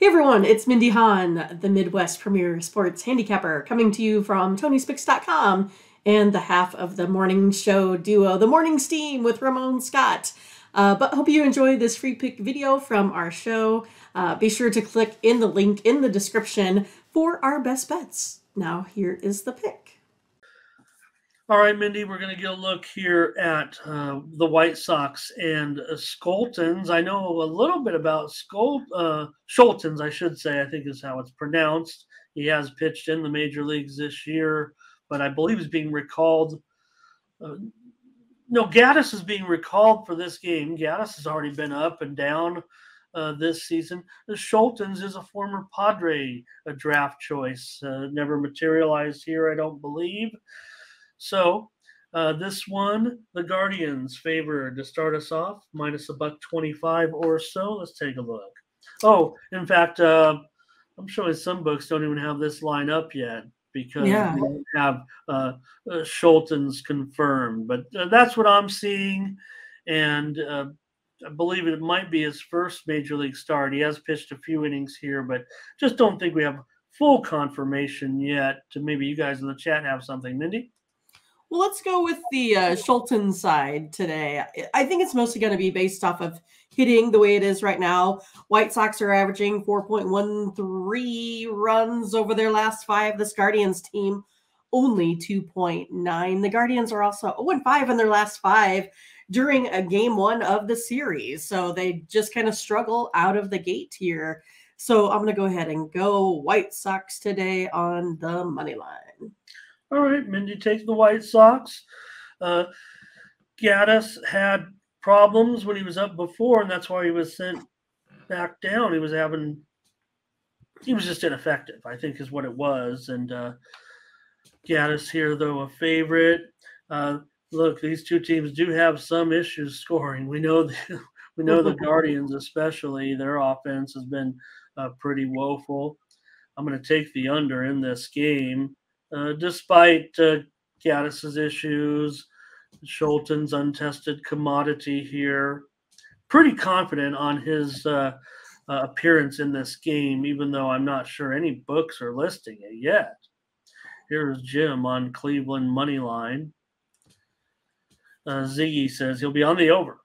Hey everyone, it's Mindy Hahne, the Midwest premier sports handicapper, coming to you from TonySpicks.com and the half of the morning show duo, The Morning Steam with Ramon Scott. But hope you enjoy this free pick video from our show. Be sure to click in the link in the description for our best bets. Now here is the pick. All right, Mindy, we're going to get a look here at the White Sox and Skoltens. I know a little bit about Scholtens, I should say, I think is how it's pronounced. He has pitched in the major leagues this year, but I believe he's being recalled. Gaddis is being recalled for this game. Gaddis has already been up and down this season. Scholtens is a former Padre, a draft choice. Never materialized here, I don't believe. So this one, the Guardians favored to start us off, minus $1.25 or so. Let's take a look. Oh, in fact, I'm showing some books don't even have this line up yet because we don't have Scholtens confirmed. But that's what I'm seeing, and I believe it might be his first major league start. He has pitched a few innings here, but just don't think we have full confirmation yet. Maybe you guys in the chat have something. Mindy? Well, let's go with the Scholten side today. I think it's mostly going to be based off of hitting the way it is right now. White Sox are averaging 4.13 runs over their last five. This Guardians team only 2.9. The Guardians are also 0-5 in their last five during a game one of the series. So they just kind of struggle out of the gate here. So I'm going to go ahead and go White Sox today on the money line. All right, Mindy takes the White Sox. Gaddis had problems when he was up before, and that's why he was sent back down. He was just ineffective, I think is what it was. And Gaddis here, though, a favorite. Look, these two teams do have some issues scoring. We know the Guardians especially. Their offense has been pretty woeful. I'm going to take the under in this game. Despite Gaddis's issues, Scholten's untested commodity here. Pretty confident on his appearance in this game, even though I'm not sure any books are listing it yet. Here's Jim on Cleveland money line. Ziggy says he'll be on the over.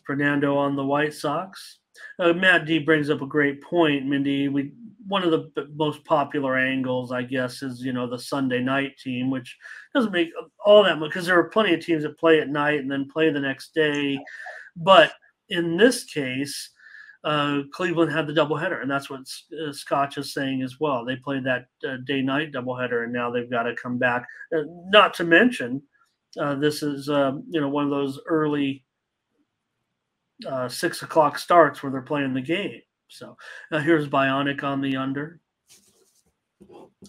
Fernando on the White Sox. Matt D brings up a great point, Mindy. One of the most popular angles, I guess, is, the Sunday night team, which doesn't make all that much because there are plenty of teams that play at night and then play the next day. But in this case, Cleveland had the doubleheader, and that's what Scotch is saying as well. They played that day-night doubleheader, and now they've got to come back. Not to mention, this is one of those early 6 o'clock starts where they're playing the game. So here's Bionic on the under.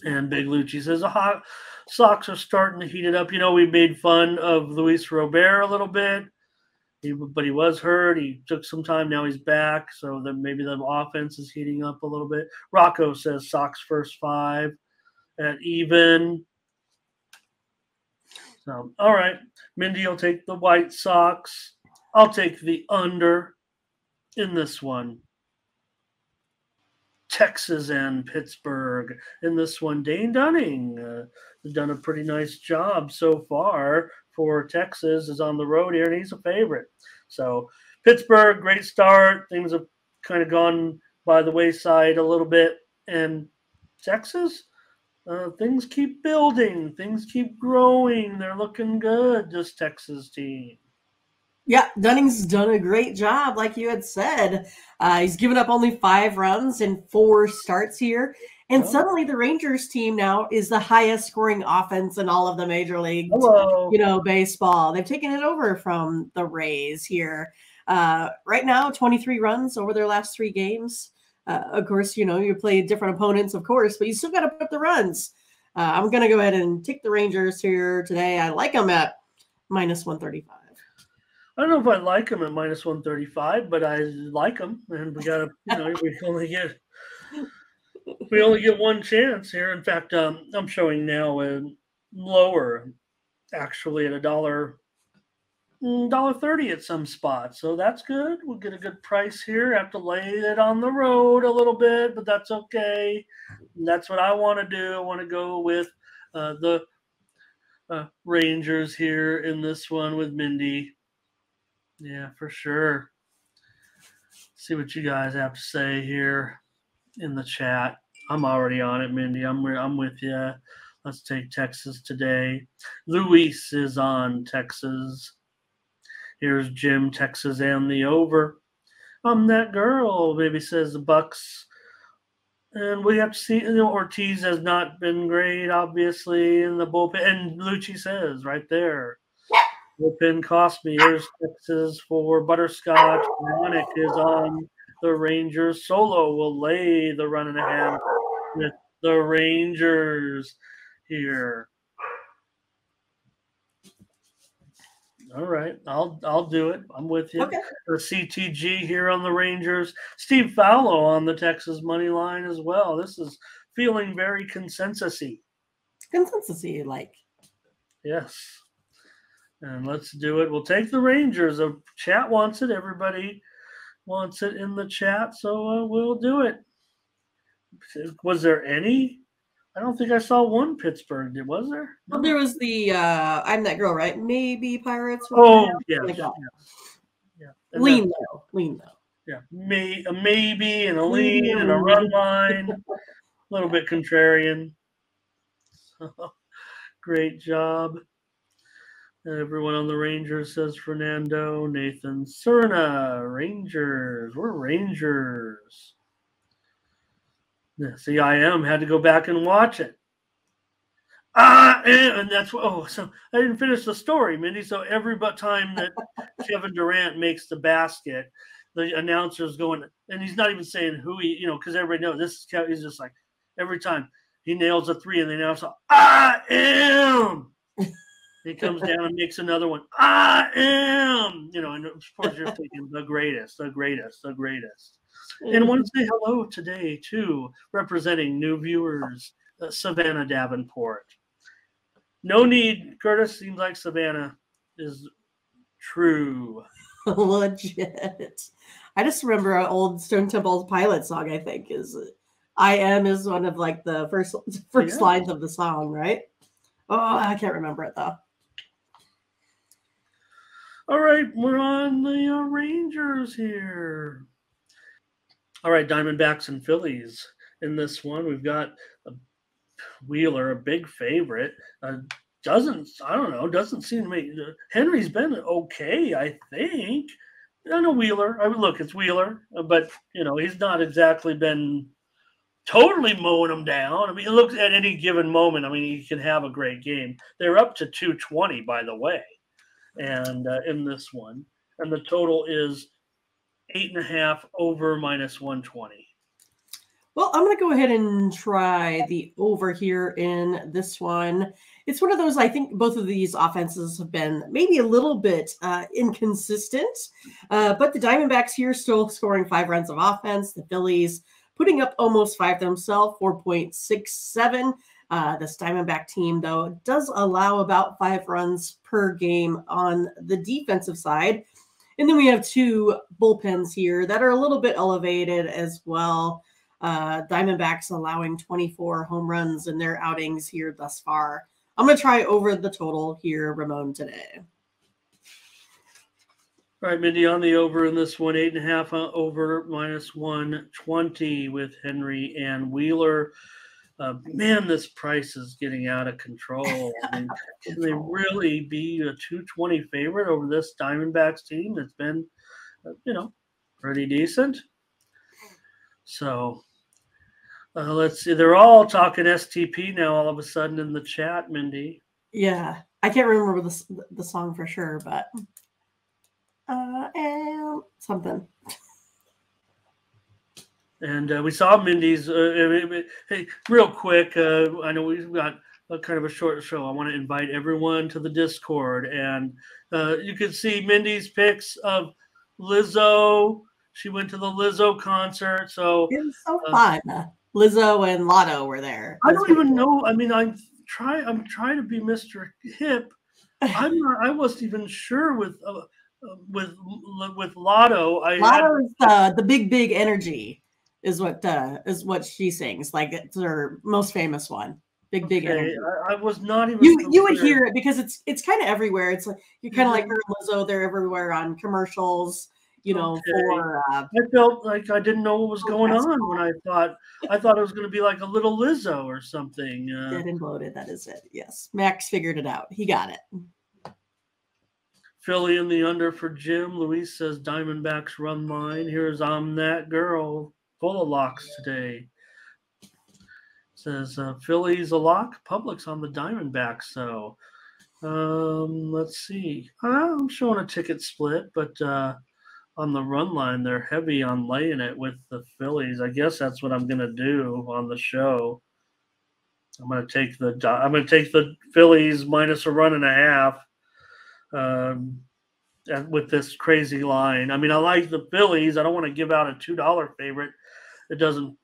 And Big Lucci says the Sox are starting to heat it up. We made fun of Luis Robert a little bit, but he was hurt. He took some time. Now he's back. So then maybe the offense is heating up a little bit. Rocco says Sox first five at even. So, all right. Mindy will take the White Sox. I'll take the under in this one. Texas and Pittsburgh in this one. Dane Dunning has done a pretty nice job so far for Texas, is on the road here, and he's a favorite. So Pittsburgh, great start. Things have kind of gone by the wayside a little bit. And Texas, things keep building. Things keep growing. They're looking good, this Texas team. Yeah, Dunning's done a great job, like you had said. He's given up only 5 runs in 4 starts here. And suddenly the Rangers team now is the highest scoring offense in all of the major leagues, baseball. They've taken it over from the Rays here. Right now, 23 runs over their last 3 games. Of course, you play different opponents, of course, but you still got to put the runs. I'm going to go ahead and take the Rangers here today. I like them at minus 135. I don't know if I like them at minus 135, but I like them, and we got to, we only get one chance here. In fact, I'm showing now a lower, actually at $1. $1.30 at some spots. So that's good. We'll get a good price here. Have to lay it on the road a little bit, but that's okay. And that's what I want to do. I want to go with the Rangers here in this one with Mindy. Yeah, for sure. See what you guys have to say here in the chat. I'm already on it, Mindy. I'm with you. Let's take Texas today. Luis is on Texas. Here's Jim, Texas, and the over. I'm that girl, baby, says the Bucks. And we have to see, Ortiz has not been great, obviously, in the bullpen. And Lucci says right there, bullpen cost me. Here's Texas for Butterscotch. Monic is on the Rangers. Solo will lay the run and a half with the Rangers here. All right, I'll do it. I'm with you. Okay. The CTG here on the Rangers. Steve Fallow on the Texas money line as well. This is feeling very consensus-y. Consensus-y, like. Yes. And let's do it. We'll take the Rangers. The chat wants it. Everybody wants it in the chat, so we'll do it. Was there any? I don't think I saw one Pittsburgh. Was there? Well, there was the I'm that girl, right? Maybe Pirates. Oh, yes. Like Yeah. Lean though. Yeah. A maybe and a lean and a run line. A little bit contrarian. Great job. Everyone on the Rangers says Fernando. Nathan Cerna. Rangers. We're Rangers. See, I had to go back and watch it. And that's what. So I didn't finish the story, Mindy. So every time that Kevin Durant makes the basket, the announcer's going, and he's not even saying who he, because everybody knows this is Kevin. He's just like every time he nails a three, and the announcer, I am. He comes down and makes another one. I am. And of course you're thinking the greatest, the greatest, the greatest. And I want to say hello today, too, representing new viewers, Savannah Davenport. No need, Curtis. Seems like Savannah is true. Legit. I just remember an old Stone Temple Pilot song, I think, is I Am is one of like the first lines of the song, right? Oh, I can't remember it, though. All right, we're on the Rangers here. All right, Diamondbacks and Phillies in this one. We've got Wheeler, a big favorite. Doesn't seem to me. Henry's been okay, I think. I know Wheeler. Look, it's Wheeler, but he's not exactly been totally mowing them down. I mean, it looks at any given moment. I mean, he can have a great game. They're up to 220, by the way, and in this one, and the total is 8.5 over -120. Well, I'm going to go ahead and try the over here in this one. It's one of those, I think both of these offenses have been maybe a little bit inconsistent, but the Diamondbacks here still scoring 5 runs of offense. The Phillies putting up almost 5 themselves, 4.67. This Diamondback team, though, does allow about 5 runs per game on the defensive side. And then we have 2 bullpens here that are a little bit elevated as well. Diamondbacks allowing 24 home runs in their outings here thus far. I'm going to try over the total here, Ramon, today. All right, Mindy, on the over in this one, 8.5 over -120 with Henry and Wheeler. Man, this price is getting out of control. I mean, can they really be a 220 favorite over this Diamondbacks team that's been, pretty decent? So let's see. They're all talking STP now all of a sudden in the chat, Mindy. Yeah, I can't remember the song for sure, but and something. And we saw Mindy's. Hey, real quick, I know we've got kind of a short show. I want to invite everyone to the Discord, and you can see Mindy's pics of Lizzo. She went to the Lizzo concert, so it was so fun. Lizzo and Lotto were there. I don't even know. I mean, I'm trying to be Mr. Hip. I wasn't even sure with Lotto. Lotto's the big energy is what she sings. Like it's her most famous one. Big Okay, energy. I was not even You would prepared. hear it because it's kind of everywhere. It's like you kind of like Mhm. her and Lizzo. They're everywhere on commercials. Okay. For I felt like I didn't know what was going on basketball. when I thought it was going to be like a little Lizzo or something. Dead and bloated. That is it. Yes, Max figured it out. He got it. Philly in the under for Jim. Luis says Diamondbacks run line. Here's I'm that girl. Full of locks today. Says Philly's a lock. Public's on the Diamondbacks. So let's see. I'm showing a ticket split, but on the run line, they're heavy on laying it with the Phillies. I guess that's what I'm gonna do on the show. I'm gonna take the Phillies minus a run and a half. And with this crazy line. I mean, I like the Phillies. I don't want to give out a $2 favorite. It doesn't,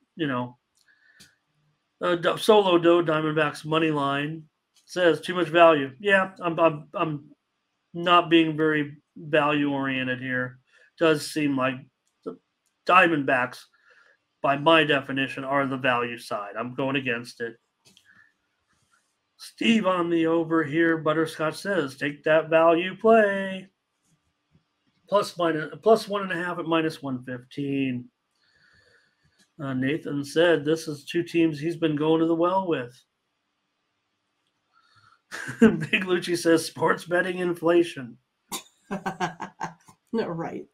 Solo Doe Diamondbacks money line says too much value. Yeah, I'm not being very value oriented here. Does seem like the Diamondbacks, by my definition, are the value side. I'm going against it. Steve on the over here. Butterscotch says take that value play. Plus 1.5 at minus 115. Nathan said this is two teams he's been going to the well with. Big Lucci says sports betting inflation. No, right.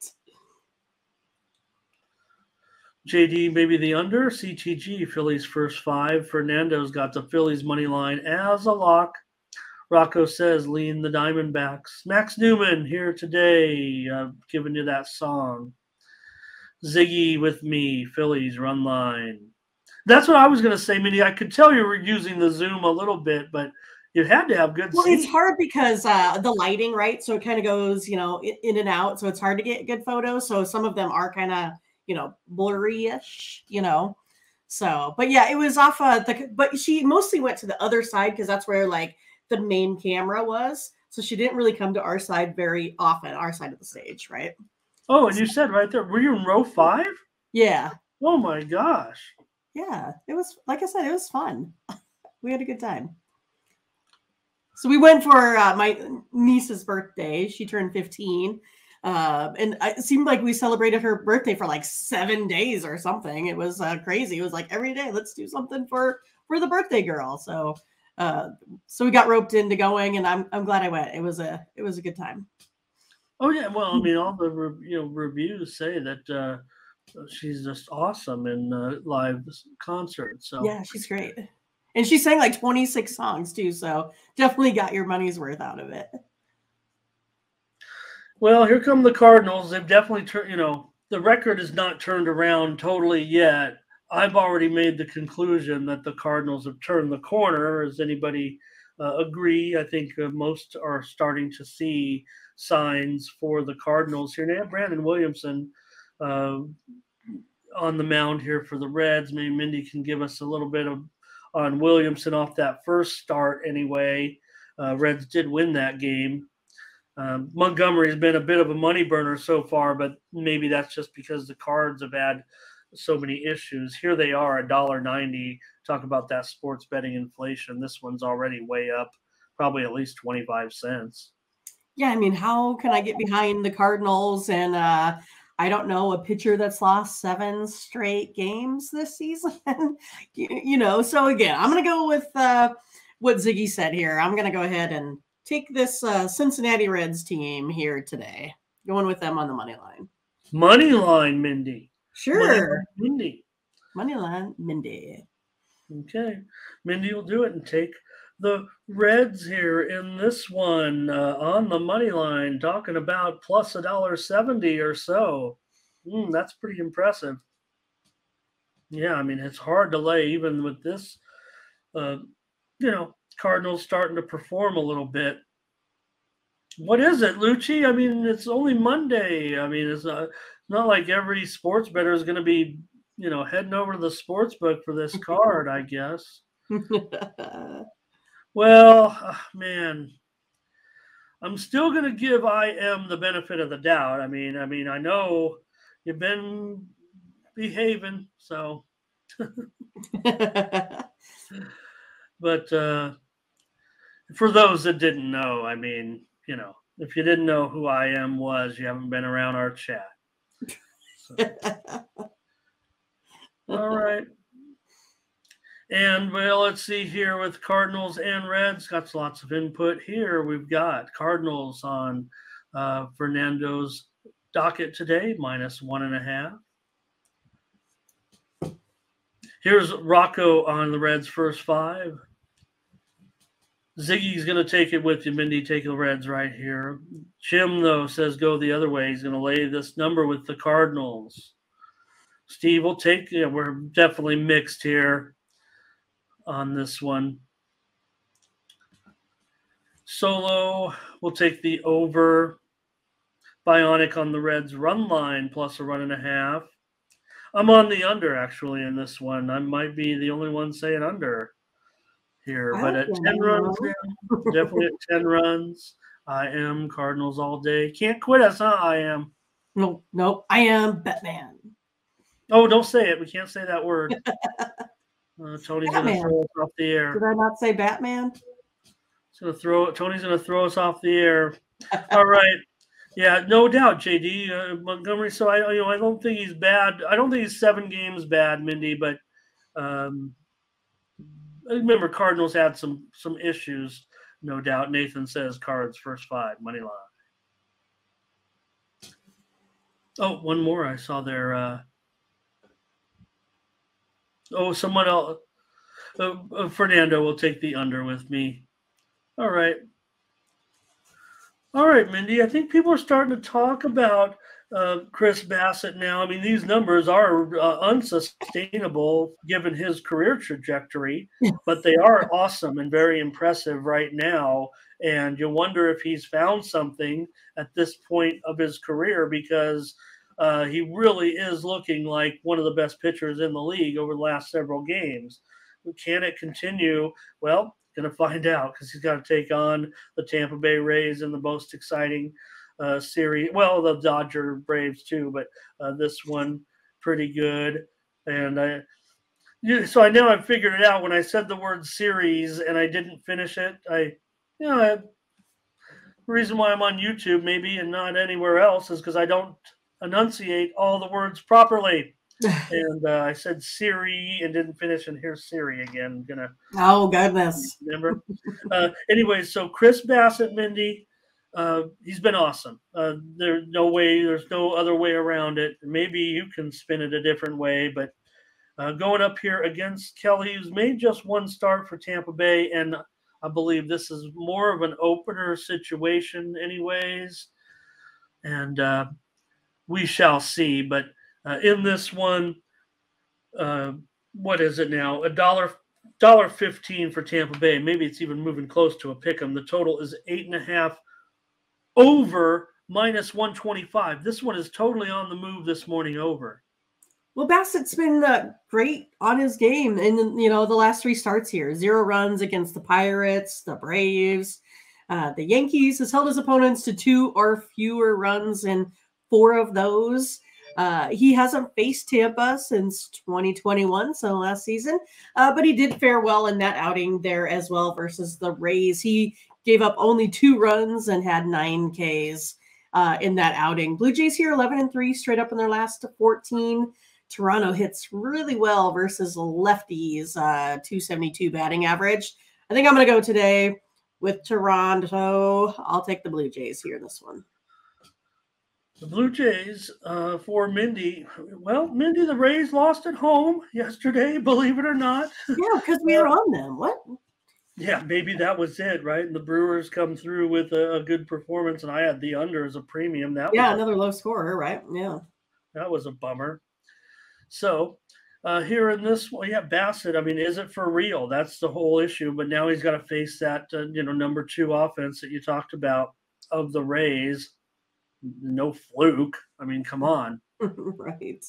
JD, maybe the under. CTG, Phillies first five. Fernando's got the Phillies money line as a lock. Rocco says lean the Diamondbacks. Max Newman here today, giving you that song. Ziggy with me, Phillies run line. That's what I was going to say, Mindy. I could tell you were using the Zoom a little bit, but you had to have good Well, seats. it's hard because the lighting, right? So it kind of goes, in and out. So it's hard to get good photos. So some of them are kind of, blurry-ish, So, but yeah, it was off but she mostly went to the other side because that's where like the main camera was. So she didn't really come to our side very often, our side of the stage, right? Oh, and you said right there, were you in row 5? Yeah. Oh my gosh. Yeah. It was, like I said, it was fun. We had a good time. So we went for my niece's birthday. She turned 15. And it seemed like we celebrated her birthday for like 7 days or something. It was crazy. It was like every day, let's do something for the birthday girl. So we got roped into going, and I'm glad I went. It was a good time. Oh yeah, well, I mean, all the reviews say that she's just awesome in live concerts. So yeah, she's great, and she sang like 26 songs too. So definitely got your money's worth out of it. Well, here come the Cardinals. They've definitely turned. The record is not turned around totally yet. I've already made the conclusion that the Cardinals have turned the corner. Does anybody agree? I think most are starting to see signs for the Cardinals here. Now, Brandon Williamson on the mound here for the Reds. Maybe Mindy can give us a little bit on Williamson off that first start anyway. Reds did win that game. Montgomery's been a bit of a money burner so far, but maybe that's just because the Cards have had so many issues. Here they are, $1.90. Talk about that sports betting inflation. This one's already way up, probably at least 25 cents. Yeah, I mean, how can I get behind the Cardinals and I don't know, a pitcher that's lost 7 straight games this season? So again, I'm going to go with what Ziggy said here. I'm going to go ahead and take this Cincinnati Reds team here today. Going with them on the money line. Money line, Mindy. Sure. Mindy. Money line, Mindy. Okay. Mindy will do it and take the Reds here in this one on the money line, talking about plus $1.70 or so. That's pretty impressive. Yeah, I mean, it's hard to lay even with this, Cardinals starting to perform a little bit. What is it, Lucci? I mean, it's only Monday. I mean, it's not like every sports bettor is going to be, heading over to the sports book for this card, I guess. Well, man, I'm still going to give IM the benefit of the doubt. I mean, I know you've been behaving, so. But for those that didn't know, I mean, if you didn't know who IM was, you haven't been around our chat. So. All right. And, well, let's see here with Cardinals and Reds. Got lots of input here. We've got Cardinals on Fernando's docket today, -1.5. Here's Rocco on the Reds' first 5. Ziggy's going to take it with you, Mindy. Take the Reds right here. Jim, though, says go the other way. He's going to lay this number with the Cardinals. Steve will take, we're definitely mixed here on this one. Solo will take the over. Bionic on the Reds run line +1.5. I'm on the under, actually, in this one. I might be the only one saying under here. But at 10 runs now, definitely at 10 runs, I am Cardinals all day. Can't quit us, huh? I am. Nope. I am Batman. Oh, don't say it. We can't say that word. Tony's going to throw us off the air. Did I not say Batman? Tony's going to throw us off the air. All right. Yeah, no doubt, JD Montgomery. So I don't think he's bad. I don't think he's 7 games bad, Mindy. But I remember Cardinals had some issues, no doubt. Nathan says Cards first 5 money line. Oh, one more I saw there. Someone else. Fernando will take the under with me. All right. All right, Mindy. I think people are starting to talk about Chris Bassitt now. I mean, these numbers are unsustainable given his career trajectory, but they are awesome and very impressive right now. And you wonder if he's found something at this point of his career because he really is looking like one of the best pitchers in the league over the last several games. Can it continue? Well, going to find out because he's got to take on the Tampa Bay Rays in the most exciting series. Well, the Dodger Braves too, but this one pretty good. And so I know I figured it out when I said the word series and I didn't finish it. The reason why I'm on YouTube maybe and not anywhere else is because I don't enunciate all the words properly. And I said Siri and didn't finish, and here's Siri again. Oh, goodness. Remember? Anyway, so Chris Bassitt, Mindy, he's been awesome. There's no other way around it. Maybe you can spin it a different way, but going up here against Kelly, who's made just one start for Tampa Bay, and I believe this is more of an opener situation anyways, and we shall see, but in this one, what is it now? $1.15 for Tampa Bay. Maybe it's even moving close to a pick 'em. The total is 8.5 over -125. This one is totally on the move this morning over. Well, Bassitt's been great on his game in the last 3 starts here. 0 runs against the Pirates, the Braves, the Yankees. Has held his opponents to 2 or fewer runs in 4 of those. He hasn't faced Tampa since 2021, so last season, but he did fare well in that outing there as well versus the Rays. He gave up only 2 runs and had 9 Ks in that outing. Blue Jays here 11-3 straight up in their last 14. Toronto hits really well versus lefties, 272 batting average. I think I'm going to go today with Toronto. I'll take the Blue Jays here in this one. The Blue Jays for Mindy. Well, Mindy, the Rays lost at home yesterday, believe it or not. Yeah, because we were on them. What? Yeah, maybe that was it, right? And the Brewers come through with a good performance, and I had the under as a premium. Another low scorer, right? Yeah. That was a bummer. So here in this one, Bassitt, I mean, is it for real? That's the whole issue. But now he's got to face that, number 2 offense that you talked about of the Rays. No fluke. I mean, come on. Right.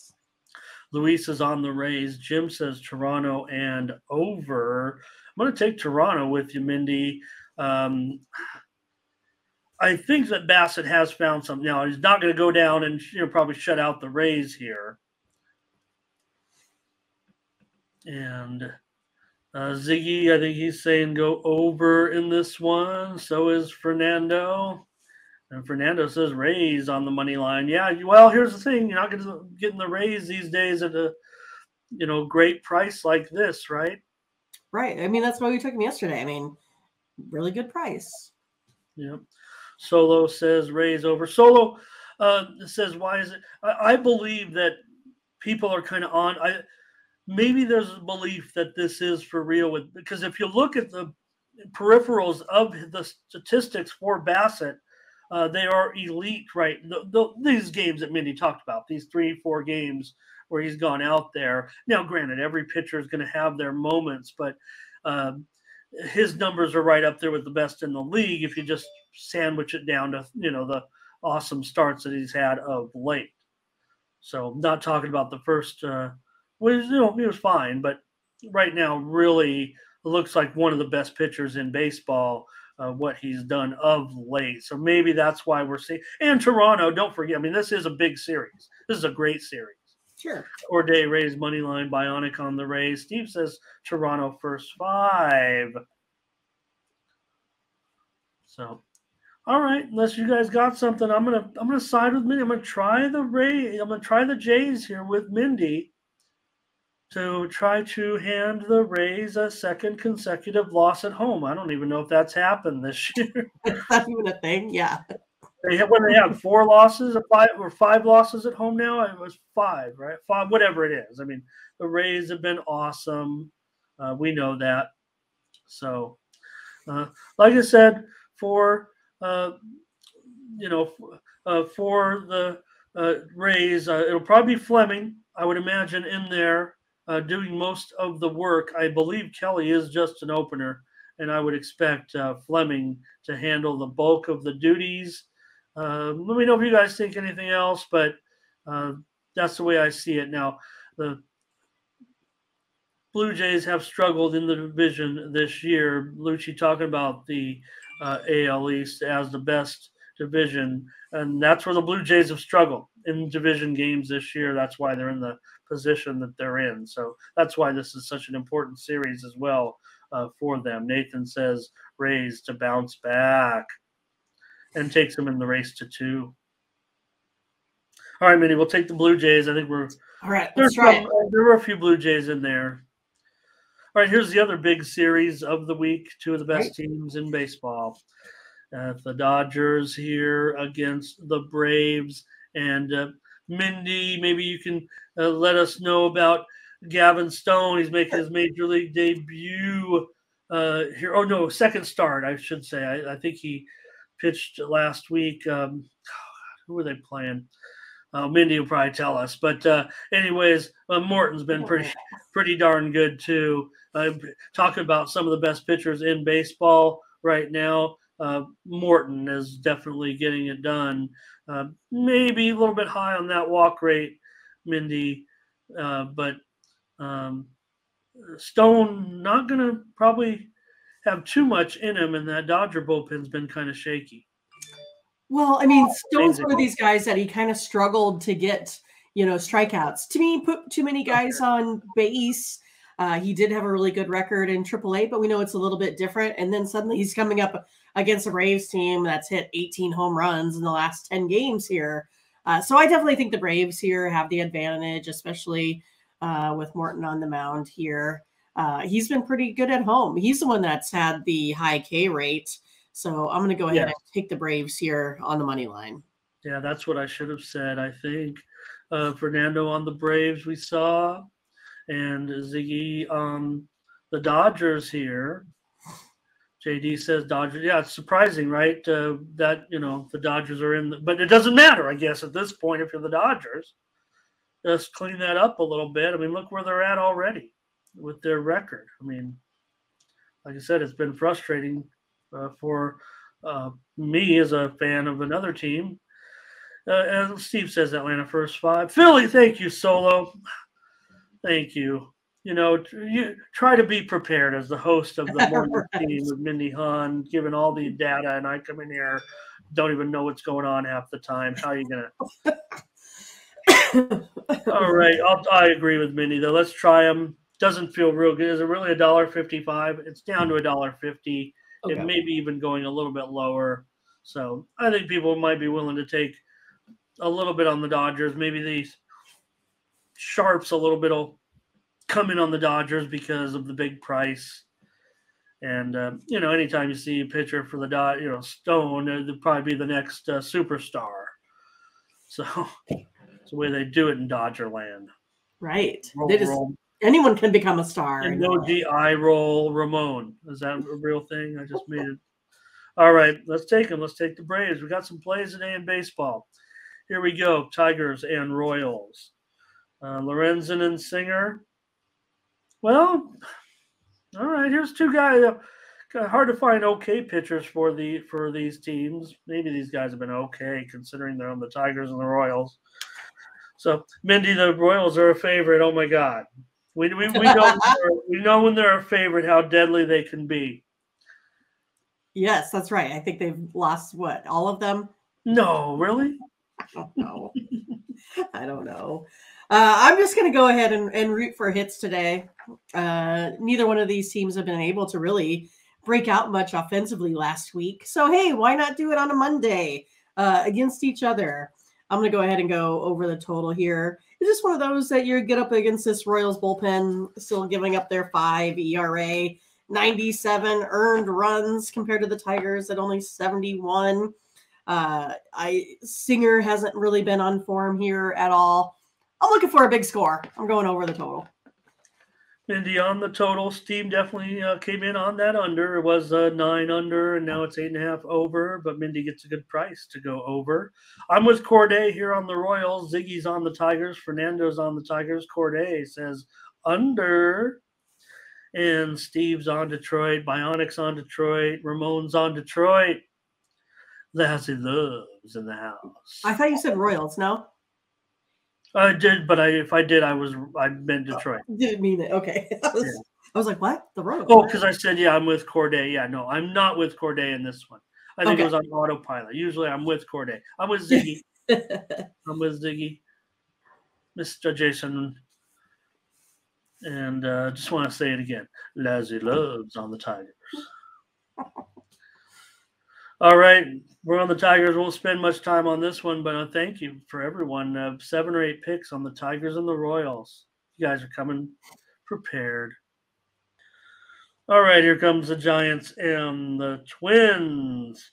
Luis is on the Rays. Jim says Toronto and over. I'm going to take Toronto with you, Mindy. I I think that Bassett has found something. Now, he's not going to go down and probably shut out the Rays here. And Ziggy, I think he's saying go over in this one. So is Fernando. And Fernando says Rays on the money line. Yeah, well, here's the thing. You're not going to get the Rays these days at a great price like this, right? Right. I mean, that's why we took him yesterday. I mean, really good price. Yep. Solo says Rays over. Solo says, why is it? I believe that people are kind of on. Maybe there's a belief that this is for real because if you look at the peripherals of the statistics for Bassett, they are elite, right? These games that Mindy talked about, these 3-4 games where he's gone out there. Now, granted, every pitcher is going to have their moments, but his numbers are right up there with the best in the league if you just sandwich it down to, the awesome starts that he's had of late. So I'm not talking about the first, he was fine, but right now really looks like one of the best pitchers in baseball, what he's done of late. So maybe that's why we're seeing. And Toronto, don't forget, I mean, this is a big series. This is a great series. Sure. Corday Rays money line, Bionic on the Rays. Steve says Toronto first 5. So, all right. Unless you guys got something, I'm gonna side with Mindy. I'm gonna try the Rays. I'm gonna try the Jays here with Mindy to try to hand the Rays a second consecutive loss at home. I don't even know if that's happened this year. It's not even a thing. Yeah. They have 4 losses or 5 losses at home now. It was 5, right? 5, whatever it is. I mean, the Rays have been awesome. We know that. So, like I said, for the Rays, it'll probably be Fleming, I would imagine, in there doing most of the work. I believe Kelly is just an opener, and I would expect Fleming to handle the bulk of the duties. Let me know if you guys think anything else, but that's the way I see it. Now, the Blue Jays have struggled in the division this year. Lucci talking about the AL East as the best division, and that's where the Blue Jays have struggled in division games this year. That's why they're in the position that they're in. So that's why this is such an important series as well for them. Nathan says Rays to bounce back and takes them in the race to 2. All right, Minnie, we'll take the Blue Jays. I think we're all right. Let's try it. There were a few Blue Jays in there. All right, here's the other big series of the week. 2 of the best teams in baseball. The Dodgers here against the Braves. And Mindy, maybe you can let us know about Gavin Stone. He's making his major league debut here. Oh, no, second start, I should say. I think he pitched last week. Who were they playing? Mindy will probably tell us. But anyways, Morton's been pretty darn good too. Talking about some of the best pitchers in baseball right now, Morton is definitely getting it done. Maybe a little bit high on that walk rate, Mindy, but Stone not going to probably have too much in him, and that Dodger bullpen's been kind of shaky. Well, I mean, Stone's one of these guys that he kind of struggled to get, strikeouts. To me, put too many guys on base. He did have a really good record in AAA, but we know it's a little bit different. And then suddenly he's coming up against a Braves team that's hit 18 home runs in the last 10 games here. So I definitely think the Braves here have the advantage, especially with Morton on the mound here. He's been pretty good at home. He's the one that's had the high K rate. So I'm going to go ahead and take the Braves here on the money line. Yeah, that's what I should have said, I think. Fernando on the Braves we saw, and Ziggy on the Dodgers here. JD says Dodgers. Yeah, it's surprising, right, that, the Dodgers are in. But it doesn't matter, I guess, at this point if you're the Dodgers. Just clean that up a little bit. I mean, look where they're at already with their record. I mean, like I said, it's been frustrating for me as a fan of another team. And Steve says Atlanta first 5. Philly, thank you, Solo. Thank you. You try to be prepared as the host of the morning team with Mindy Hahne, giving all the data, and I come in here don't even know what's going on half the time. How are you going to? All right. I agree with Mindy, though. Let's try them. Doesn't feel real good. Is it really $1.55? It's down to $1.50. Okay. It may be even going a little bit lower. So I think people might be willing to take a little bit on the Dodgers. Maybe these sharps a little bit will come in on the Dodgers because of the big price. And, anytime you see a pitcher for the Stone, it'll probably be the next superstar. So it's the way they do it in Dodger land. Right. Anyone can become a star. Emoji eye roll Ramon. Is that a real thing? I just made it. All right, let's take them. Let's take the Braves. We got some plays today in baseball. Here we go. Tigers and Royals. Lorenzen and Singer. Well, all right. Here's two guys. Hard to find okay pitchers for these teams. Maybe these guys have been okay considering they're on the Tigers and the Royals. So, Mindy, the Royals are a favorite. Oh my God, we know when they're a favorite how deadly they can be. Yes, that's right. I think they've lost what, all of them? No, really? I don't know. I don't know. I'm just going to go ahead and root for hits today. Neither one of these teams have been able to really break out much offensively last week. So, hey, why not do it on a Monday against each other? I'm going to go ahead and go over the total here. It's just one of those that you get up against this Royals bullpen, still giving up their 5 ERA, 97 earned runs compared to the Tigers at only 71. Singer hasn't really been on form here at all. I'm looking for a big score. I'm going over the total. Mindy, on the total, Steve definitely came in on that under. It was 9 under, and now it's 8.5 over. But Mindy gets a good price to go over. I'm with Corday here on the Royals. Ziggy's on the Tigers. Fernando's on the Tigers. Corday says under. And Steve's on Detroit. Bionic's on Detroit. Ramon's on Detroit. Lassie Love's in the house. I thought you said Royals, no? I did, but if I did, I meant Detroit. Didn't mean it. Okay. I was like, what? The Royals? Oh, because I said, yeah, I'm with Corday. Yeah, no, I'm not with Corday in this one. I think it was on autopilot. Usually I'm with Corday. I'm with Ziggy. I'm with Ziggy. Mr. Jason. And just want to say it again. Lassie Love's on the Tigers. All right. We're on the Tigers. Won't spend much time on this one, but thank you for everyone. 7 or 8 picks on the Tigers and the Royals. You guys are coming prepared. All right. Here comes the Giants and the Twins.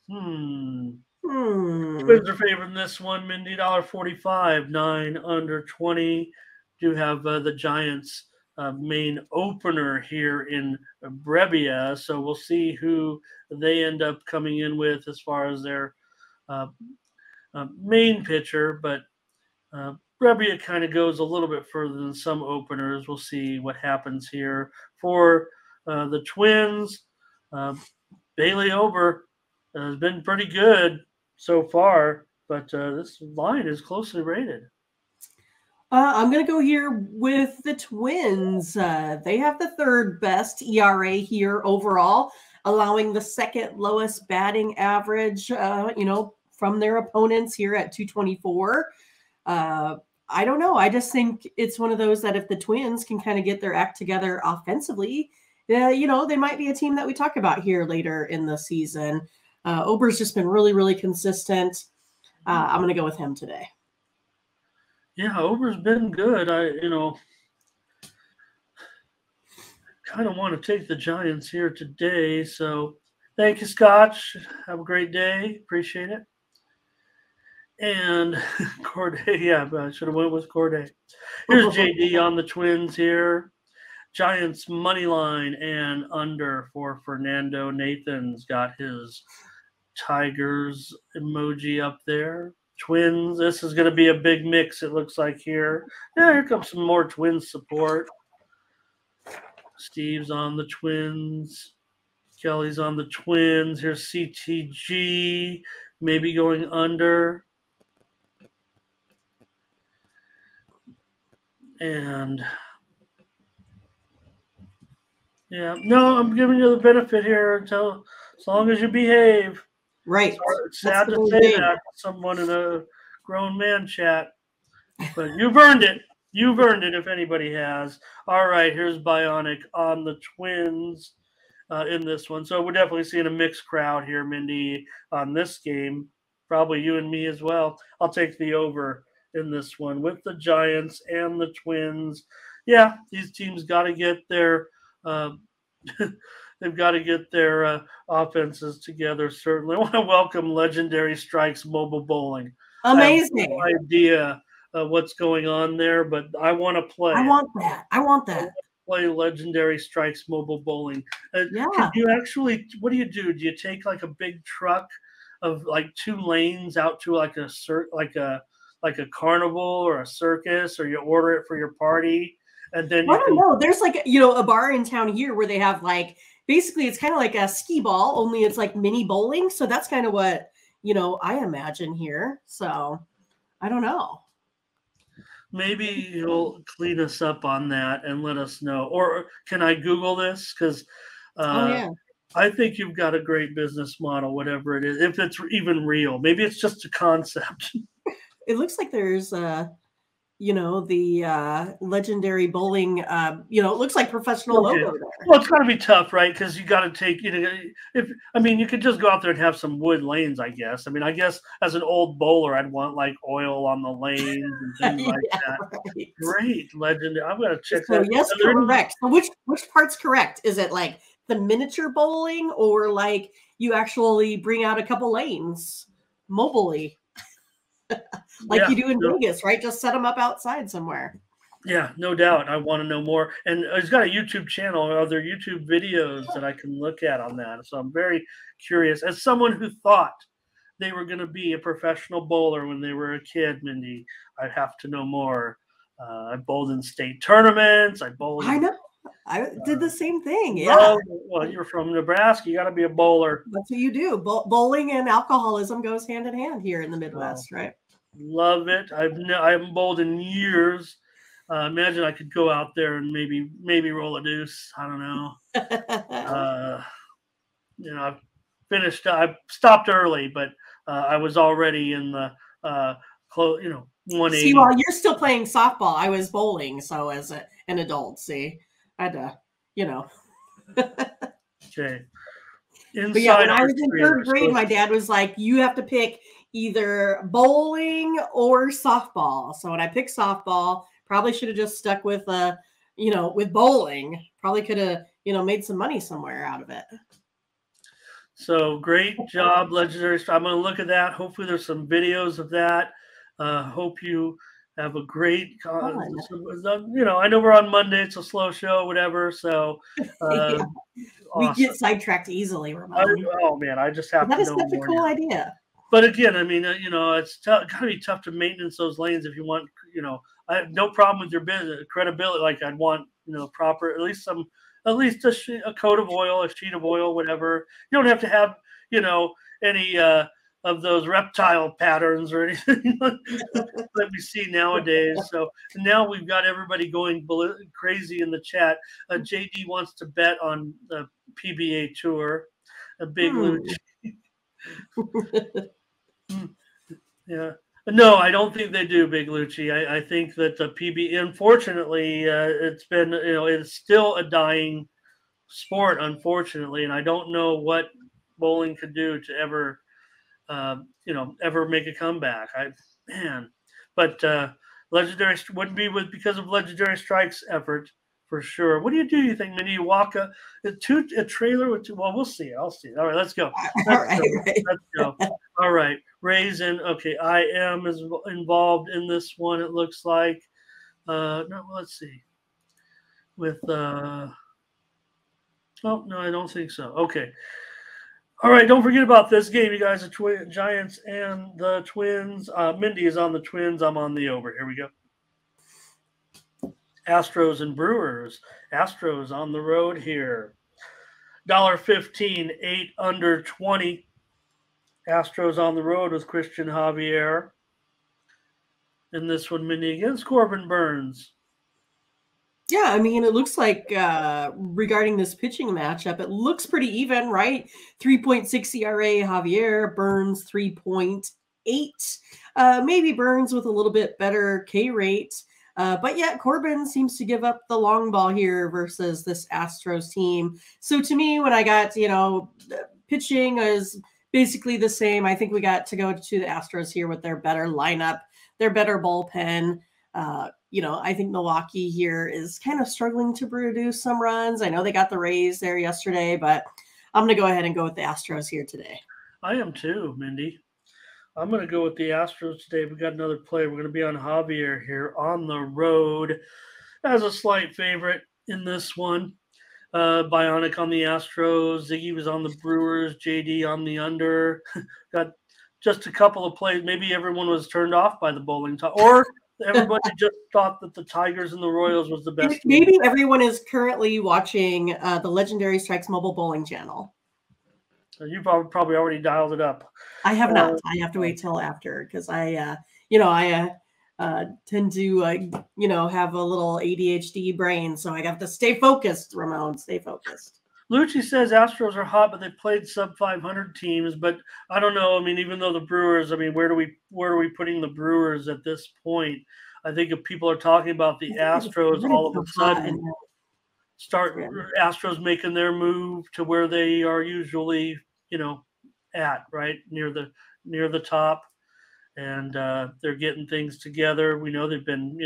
Twins are favored in this one. Mindy, $1.45, 9 under 20. Do have the Giants main opener here in Brebbia, so we'll see who they end up coming in with as far as their main pitcher, but Brebbia kind of goes a little bit further than some openers. We'll see what happens here for the Twins. Bailey Ober has been pretty good so far, but this line is closely rated. I'm going to go here with the Twins. They have the 3rd best ERA here overall, allowing the 2nd lowest batting average, from their opponents here at 224. I don't know. I just think it's one of those that if the Twins can kind of get their act together offensively, they might be a team that we talk about here later in the season. Ober's just been really, really consistent. I'm going to go with him today. Yeah, Ober's been good. I kind of want to take the Giants here today. So thank you, Scotch. Have a great day. Appreciate it. And Corday, yeah, I should have went with Corday. Here's JD on the Twins here. Giants money line and under for Fernando. Nathan's got his Tigers emoji up there. Twins, this is going to be a big mix, it looks like here. Yeah, here comes some more Twins support. Steve's on the Twins. Kelly's on the Twins. Here's CTG, maybe going under. And, yeah, no, I'm giving you the benefit here as long as you behave. Right. It's sad to say that to someone in a grown man chat, but you've earned it. You've earned it if anybody has. All right, here's Bionic on the Twins in this one. So we're definitely seeing a mixed crowd here, Mindy, on this game. Probably you and me as well. I'll take the over in this one with the Giants and the Twins. Yeah, these teams got to get their they've got to get their offenses together. Certainly, I want to welcome Legendary Strikes Mobile Bowling. Amazing. I have no idea what's going on there, but I want to play. I want that. I want that. Play Legendary Strikes Mobile Bowling. Yeah. Can you actually? What do? Do you take like a big truck of like 2 lanes out to like a carnival or a circus, or you order it for your party, and then I don't know. There's like a bar in town here where they have like basically it's kind of like a skee ball, only it's like mini bowling. So that's kind of what I imagine here. So I don't know. Maybe you'll clean us up on that and let us know. Or can I Google this? Because I think you've got a great business model, whatever it is, if it's even real. Maybe it's just a concept. It looks like there's the legendary bowling, it looks like professional logo there. Well, it's got to be tough, right? Because you got to take, you could just go out there and have some wood lanes, I guess. I mean, I guess as an old bowler, I'd want like oil on the lanes and things like that. Right. Great, legendary. I'm going to check so that. Yes, correct. So which part's correct? Is it like the miniature bowling, or like you actually bring out a couple lanes mobily? You do in Vegas, right? Just set them up outside somewhere. Yeah, no doubt. I want to know more. And he's got a YouTube channel. Are there YouTube videos that I can look at on that? So I'm very curious. As someone who thought they were going to be a professional bowler when they were a kid, Mindy, I have to know more. I bowled in state tournaments. I know. I did the same thing. Yeah. Well, you're from Nebraska. You got to be a bowler. That's what you do. Bowling and alcoholism goes hand in hand here in the Midwest, right? Love it. I haven't bowled in years. Imagine I could go out there and maybe roll a deuce. I don't know. I finished. I stopped early, but I was already in the 180. See, while you're still playing softball, I was bowling. So as an adult, I had to, Okay. But yeah, when I was in 3rd grade, my dad was like, "You have to pick either bowling or softball." So when I picked softball, probably should have just stuck with with bowling. Probably could have made some money somewhere out of it. So great job, Legendary. I'm going to look at that. Hopefully there's some videos of that. Hope you have a great I know we're on Monday. It's a slow show, whatever. So we get sidetracked easily, Ramon. I just have that to is know such a cool idea. But again, I mean, it's got to be tough to maintenance those lanes if you want, I have no problem with your business credibility. Like I'd want, proper, at least a coat of oil, a sheet of oil, whatever. You don't have to have, any of those reptile patterns or anything that we see nowadays. So now we've got everybody going crazy in the chat. JD wants to bet on the PBA Tour, a big Yeah. No, I don't think they do, Big Lucci. I think that the PB, unfortunately, it's been, it's still a dying sport, unfortunately, and I don't know what bowling could do to ever, ever make a comeback. But Legendary wouldn't be because of Legendary Strike's effort for sure. What do? You think, Mindy? You walk a trailer with two? Well, we'll see. I'll see. All right, let's go. Let's go. All right, Raisin. Okay, I am is involved in this one. It looks like. No, let's see. With oh no, I don't think so. Okay. All right, don't forget about this game, you guys. The Giants and the Twins. Mindy is on the Twins. I'm on the over. Here we go. Astros and Brewers. Astros on the road here. $1.15, 8 under 20. Astros on the road with Christian Javier. In this one, Mindy against Corbin Burns. Yeah, I mean, it looks like regarding this pitching matchup, it looks pretty even, right? 3.6 ERA, Javier Burns 3.8. Maybe Burns with a little bit better K rate. But yet Corbin seems to give up the long ball here versus this Astros team. So to me, when I got, pitching is basically the same. I think we got to go to the Astros here with their better lineup, their better bullpen. I think Milwaukee here is kind of struggling to produce some runs. I know they got the Rays there yesterday, but I'm going to go ahead and go with the Astros here today. I am too, Mindy. I'm going to go with the Astros today. We got another play. We're going to be on Javier here on the road as a slight favorite in this one. Bionic on the Astros. Ziggy was on the Brewers. JD on the under. Got just a couple of plays. Maybe everyone was turned off by the bowling top, or everybody just thought that the Tigers and the Royals was the best. Maybe everyone is currently watching the Legendary Strikes mobile bowling channel. You probably already dialed it up. I have not. I have to wait till after because I tend to, have a little ADHD brain. So I have to stay focused, Ramon. Stay focused. Lucci says Astros are hot, but they played sub 500 teams. But I don't know. I mean, even though the Brewers, I mean, where are we putting the Brewers at this point? I think if people are talking about the Astros, all of a sudden Astros making their move to where they are usually, at right near the top, and they're getting things together. We know they've been,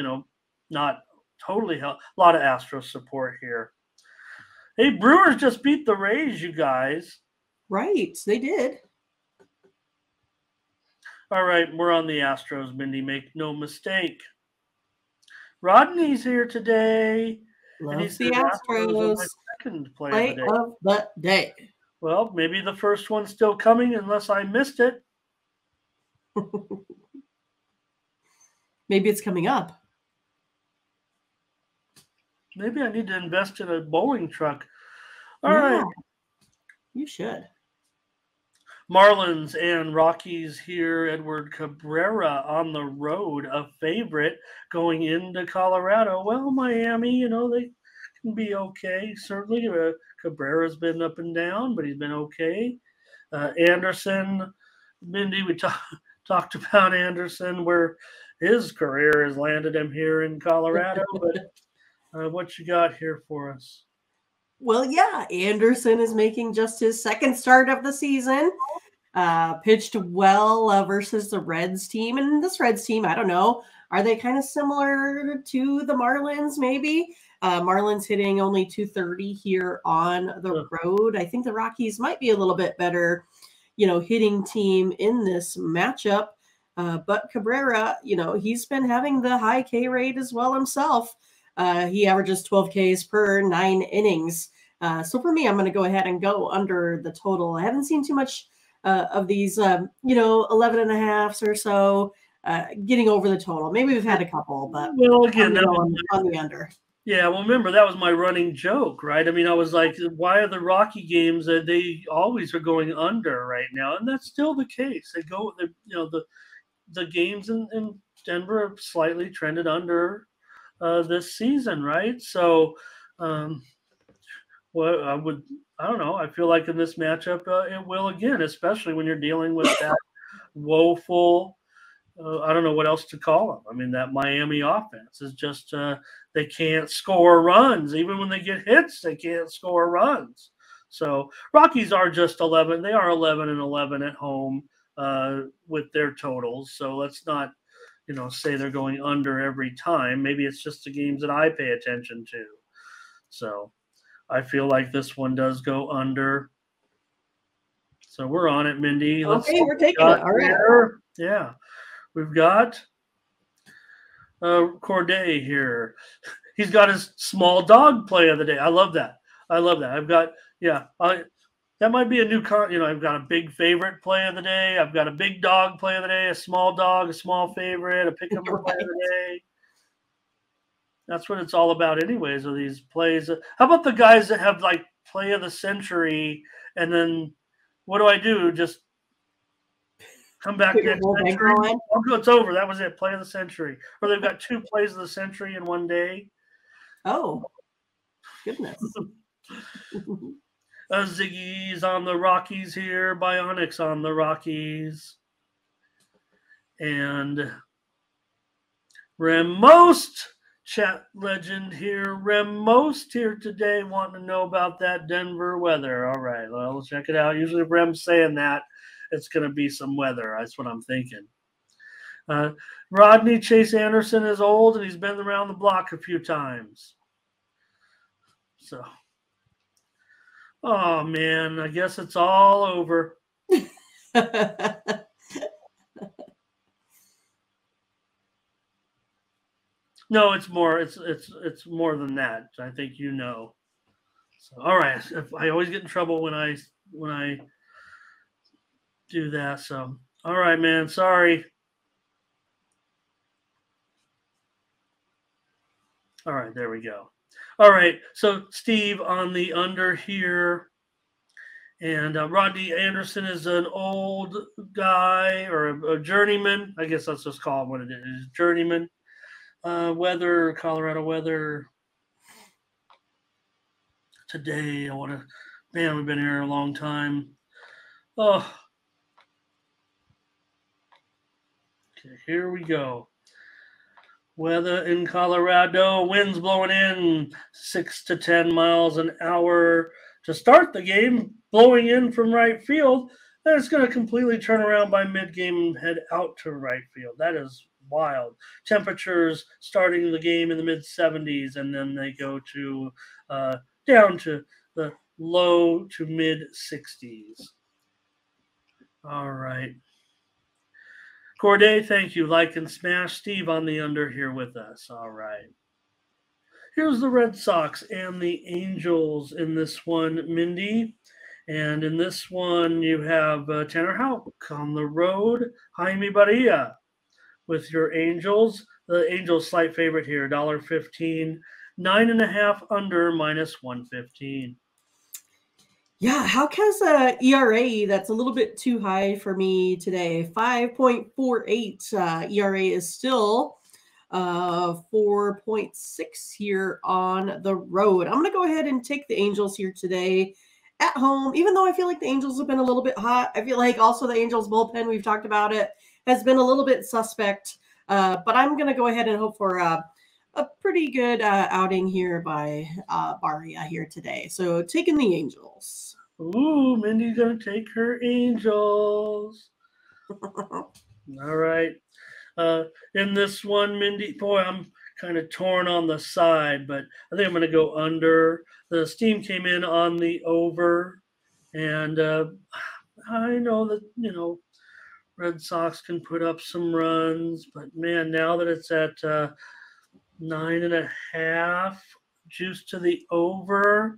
not totally a lot of Astros support here. Hey, Brewers just beat the Rays, you guys. Right, they did. All right, we're on the Astros, Mindy. Make no mistake. Rodney's here today. Loves the Astros. Second play of the day. Well, maybe the first one's still coming unless I missed it. Maybe it's coming up. Maybe I need to invest in a bowling truck. All right. You should. Marlins and Rockies here. Edward Cabrera on the road, a favorite going into Colorado. Well, Miami, they can be okay. Certainly, Cabrera's been up and down, but he's been okay. Anderson, Mindy, we talked about Anderson, where his career has landed him here in Colorado. But what you got here for us? Well, yeah, Anderson is making just his second start of the season. Pitched well versus the Reds team. And this Reds team, I don't know, are they kind of similar to the Marlins maybe? Marlins hitting only 230 here on the road. I think the Rockies might be a little bit better, hitting team in this matchup. But Cabrera, he's been having the high K rate as well himself. He averages 12 Ks per 9 innings. So for me, I'm going to go ahead and go under the total. I haven't seen too much of these, 11 and a halves or so getting over the total. Maybe we've had a couple, but again, on the under. Yeah, well, remember, that was my running joke, right? I mean, I was like, why are the Rocky games, they always are going under right now? And that's still the case. They go, the games in Denver have slightly trended under this season, right? So, I don't know. I feel like in this matchup, it will again, especially when you're dealing with that woeful, I don't know what else to call them. I mean, that Miami offense is just they can't score runs. Even when they get hits, they can't score runs. So Rockies are just 11. They are 11-11 at home with their totals. So let's not, say they're going under every time. Maybe it's just the games that I pay attention to. So I feel like this one does go under. So we're on it, Mindy. Okay, we're taking it. All right. Yeah. We've got Corday here. He's got his small dog play of the day. I love that. I've got, that might be a new I've got a big favorite play of the day. I've got a big dog play of the day, a small dog, a small favorite, a pick 'em play of the day. That's what it's all about anyways, are these plays. How about the guys that have like play of the century, and then what do I do? Just come back next century. It's over. That was it. Play of the century. Or they've got 2 plays of the century in one day. Oh, goodness. Ziggy's on the Rockies here. Bionics on the Rockies. And Remost, chat legend here. Remost here today wanting to know about that Denver weather. All right, well, let's check it out. Usually if Rem's saying that, it's going to be some weather. That's what I'm thinking. Rodney Chase Anderson is old, and he's been around the block a few times. So, oh, man, I guess it's all over. No, it's more. It's more than that. I think you know. So, all right. I always get in trouble when I do that. So, all right, man. Sorry. All right, there we go. All right. So, Steve on the under here. And Rodney Anderson is an old guy or a journeyman. I guess let's just call him what it is, journeyman. Weather, Colorado weather today. Man, we've been here a long time. Oh, okay, here we go. Weather in Colorado, winds blowing in 6 to 10 miles an hour to start the game, blowing in from right field. Then it's going to completely turn around by mid-game and head out to right field. That is wild. Temperatures starting the game in the mid-70s, and then they go to down to the low to mid-60s. All right. Corday, thank you. Like and smash. Steve on the under here with us. All right. Here's the Red Sox and the Angels in this one, Mindy. And in this one, you have Tanner Houck on the road. Jaime Barria with your Angels. The Angels slight favorite here, $1.15. 9.5 under, minus 115. Yeah, Houck has a ERA that's a little bit too high for me today. 5.48 ERA is still 4.6 here on the road. I'm going to go ahead and take the Angels here today at home, even though I feel like the Angels have been a little bit hot. I feel like also the Angels bullpen, we've talked about it, has been a little bit suspect. But I'm going to go ahead and hope for a pretty good outing here by Barria here today. So taking the Angels. Ooh, Mindy's going to take her Angels. All right. In this one, Mindy, boy, I'm kind of torn on the side, but I think I'm going to go under. The steam came in on the over, and I know that, Red Sox can put up some runs, but man, now that it's at 9.5, juice to the over,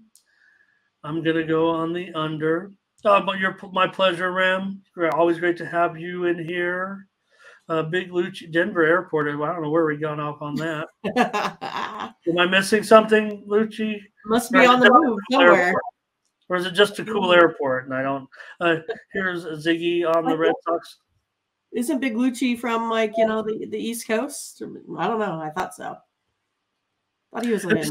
I'm going to go on the under. But my pleasure, Ram. Always great to have you in here. Big Lucci, Denver Airport. I don't know where we got off on that. Am I missing something, Lucci? Must be on the move somewhere. Airport? Or is it just a cool airport? And I don't. Here's Ziggy on the Red Sox. Isn't Big Lucci from the East Coast? I don't know. I thought so. I thought he was like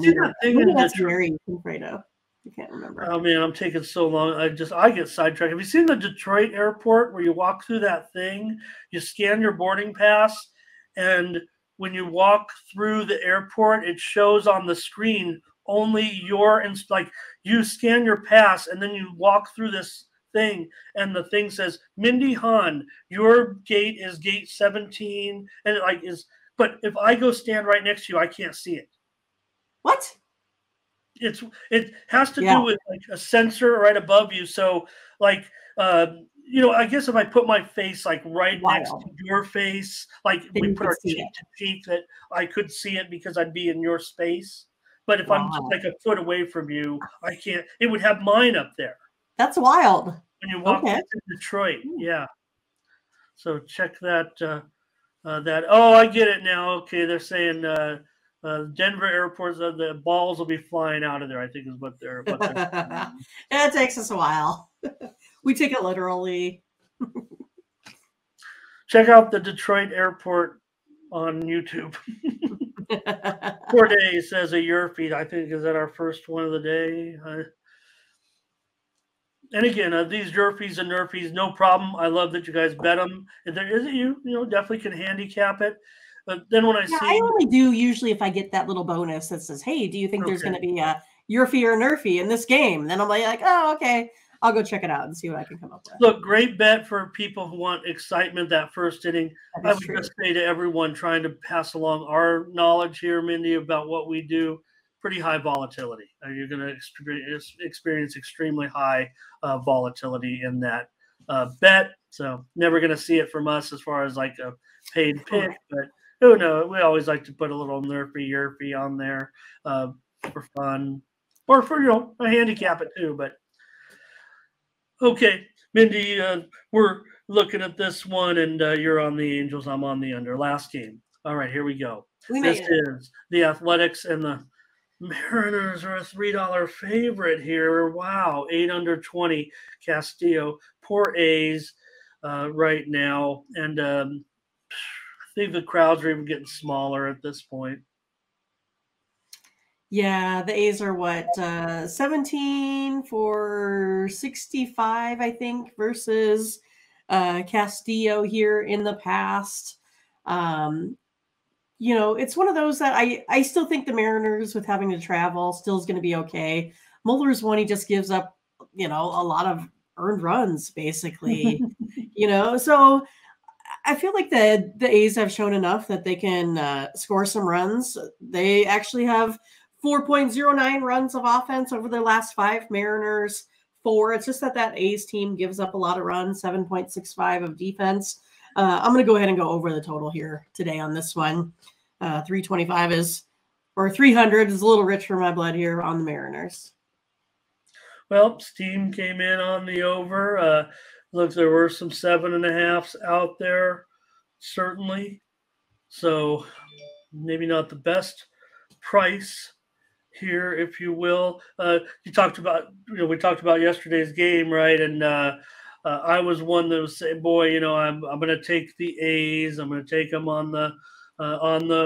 maybe that's Mary Fredo. I can't remember. Oh man, I'm taking so long. I get sidetracked. Have you seen the Detroit airport where you walk through that thing, you scan your boarding pass, and when you walk through the airport, it shows on the screen only you scan your pass and then you walk through this thing and the thing says Mindy Hahne, your gate is gate 17, and but if I go stand right next to you, I can't see it. What? It has to do with a sensor right above you. So I guess if I put my face right next to your face, we put our cheek to cheek, that I could see it because I'd be in your space. But if I'm just a foot away from you, I can't. It would have mine up there. That's wild. When you walk into Detroit, yeah. So check that. Oh, I get it now. Okay, they're saying. Denver airports, the balls will be flying out of there, I think is what they're It takes us a while. We take it literally. Check out the Detroit airport on YouTube. Corday says a Yurfie. I think is that our first one of the day. And again, these Yurfies and Nerfies, no problem. I love that you guys bet them. If there is, you definitely can handicap it. But then when I Yeah, see, I only do usually if I get that little bonus that says, "Hey, do you think there's going to be a Yurfie or Nerfie in this game?" Then I'm like, "Oh, okay, I'll go check it out and see what I can come up with." Look, great bet for people who want excitement that first inning. I would true. just say to everyone trying to pass along our knowledge here, Mindy, about what we do. Pretty high volatility. You're going to experience extremely high volatility in that bet. So never going to see it from us as far as like a paid pick, but who knows? We always like to put a little Nerfy on there for fun, or for a handicap it too. But okay, Mindy, we're looking at this one, and you're on the Angels. I'm on the under. Last game. All right, here we go. This is the Athletics and the Mariners are a $3 favorite here. Wow, 8 under 20. Castillo, poor A's right now, and I think the crowds are even getting smaller at this point. Yeah, the A's are what 17 for 65, I think, versus Castillo here in the past. It's one of those that I still think the Mariners, with having to travel, still is going to be okay. Muller's one, he just gives up, a lot of earned runs, basically. So I feel like the A's have shown enough that they can score some runs. They actually have 4.09 runs of offense over their last 5. Mariners 4. It's just that A's team gives up a lot of runs, 7.65 of defense. I'm going to go ahead and go over the total here today on this one. 325 or 300 is a little rich for my blood here on the Mariners. Well, Steam came in on the over. Look, there were some 7.5s out there, certainly. So maybe not the best price here, if you will. We talked about yesterday's game, right? And I was one that was saying, boy, I'm going to take the A's. I'm going to take them on the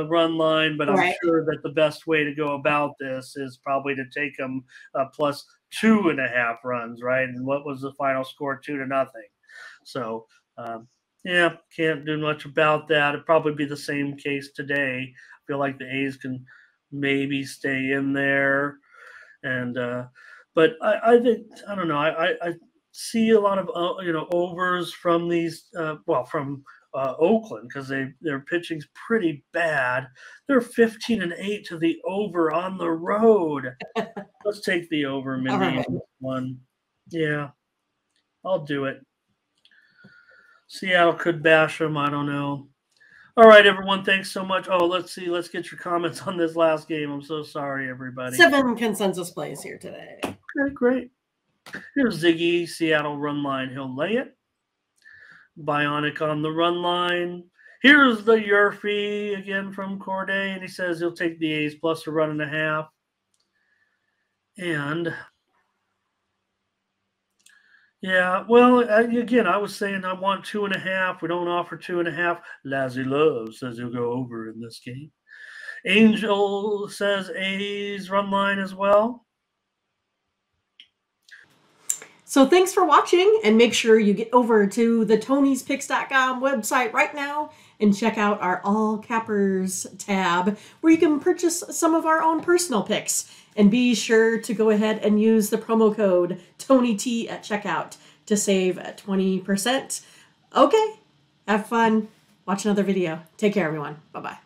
run line, but I'm sure that the best way to go about this is probably to take them plus 2.5 runs, right? And what was the final score? 2-0. So, can't do much about that. It'd probably be the same case today. I feel like the A's can maybe stay in there, and but I think I don't know. I see a lot of overs from these. From Oakland, because their pitching's pretty bad. They're 15-8 to the over on the road. Let's take the over, Mindy. One, yeah, I'll do it. Seattle could bash them. I don't know. All right, everyone. Thanks so much. Oh, let's see. Let's get your comments on this last game. I'm so sorry, everybody. 7 consensus plays here today. Okay, great. Here's Ziggy. Seattle run line. He'll lay it. Bionic on the run line. Here's the Yurfie again from Corday, and he says he'll take the A's plus 1.5. And yeah, well, again, I was saying I want 2.5. We don't offer 2.5. Lazzy Love says he'll go over in this game. Angel says A's run line as well. So thanks for watching, and make sure you get over to the Tony'sPicks.com website right now and check out our All Cappers tab, where you can purchase some of our own personal picks. And be sure to go ahead and use the promo code TonyT at checkout to save 20%. Okay, have fun. Watch another video. Take care, everyone. Bye-bye.